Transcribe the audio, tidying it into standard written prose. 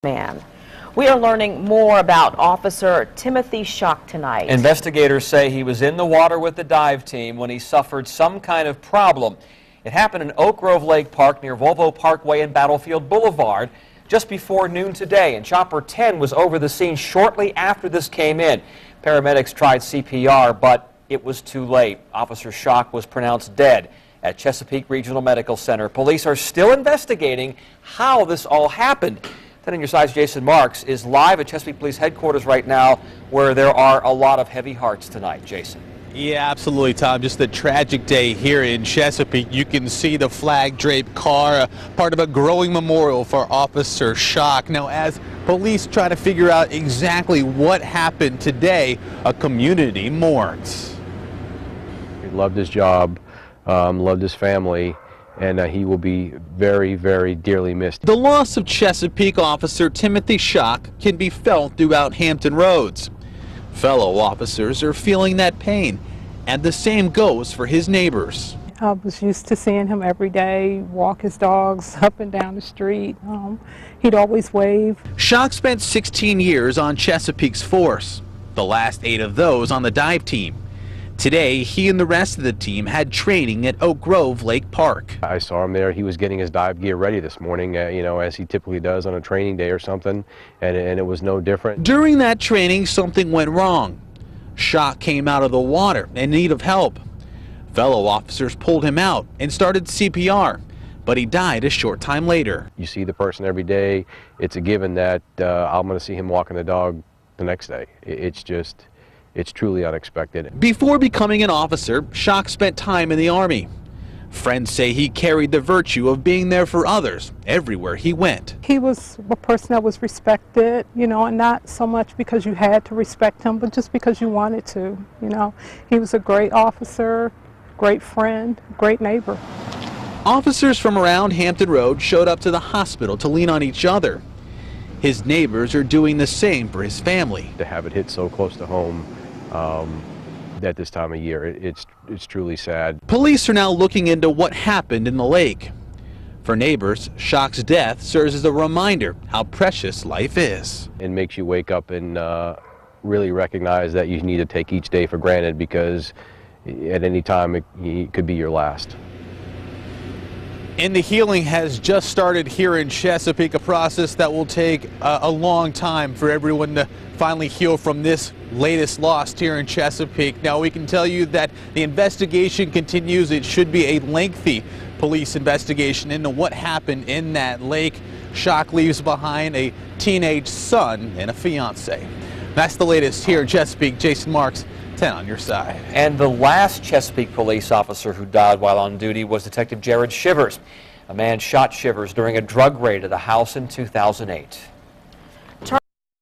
Man. We are learning more about Officer Timothy Schock tonight. Investigators say he was in the water with the dive team when he suffered some kind of problem. It happened in Oak Grove Lake Park near Volvo Parkway and Battlefield Boulevard just before noon today, and Chopper 10 was over the scene shortly after this came in. Paramedics tried CPR, but it was too late. Officer Schock was pronounced dead at Chesapeake Regional Medical Center. Police are still investigating how this all happened. 10 on your side's Jason Marks is live at Chesapeake Police Headquarters right now, where there are a lot of heavy hearts tonight. Jason. Yeah, absolutely, Tom. Just a tragic day here in Chesapeake. You can see the flag-draped car, part of a growing memorial for Officer Schock. Now, as police try to figure out exactly what happened today, a community mourns. He loved his job, loved his family, and he will be very, very dearly missed. The loss of Chesapeake Officer Timothy Schock can be felt throughout Hampton Roads. Fellow officers are feeling that pain, and the same goes for his neighbors. I was used to seeing him every day, walk his dogs up and down the street. He'd always wave. Schock spent 16 years on Chesapeake's force, the last 8 of those on the dive team. Today, he and the rest of the team had training at Oak Grove Lake Park. I saw him there. He was getting his dive gear ready this morning, you know, as he typically does on a training day or something, and it was no different. During that training, something went wrong. Schock came out of the water in need of help. Fellow officers pulled him out and started CPR, but he died a short time later. You see the person every day. It's a given that I'm going to see him walking the dog the next day. It's truly unexpected. Before becoming an officer, Schock spent time in the Army. Friends say he carried the virtue of being there for others everywhere he went. He was a person that was respected, you know, and not so much because you had to respect him, but just because you wanted to, you know. He was a great officer, great friend, great neighbor. Officers from around Hampton Road showed up to the hospital to lean on each other. His neighbors are doing the same for his family. To have it hit so close to home at this time of year, it's truly sad. Police are now looking into what happened in the lake. For neighbors, Schock's death serves as a reminder how precious life is. It makes you wake up and really recognize that you need to take each day for granted, because at any time it could be your last. And the healing has just started here in Chesapeake, a process that will take a long time for everyone to finally heal from this latest loss here in Chesapeake. Now, we can tell you that the investigation continues. It should be a lengthy police investigation into what happened in that lake. Schock leaves behind a teenage son and a fiance. That's the latest here in Chesapeake. Jason Marks, 10 on your side. And the last Chesapeake police officer who died while on duty was Detective Jared Shivers. A man shot Shivers during a drug raid at a house in 2008.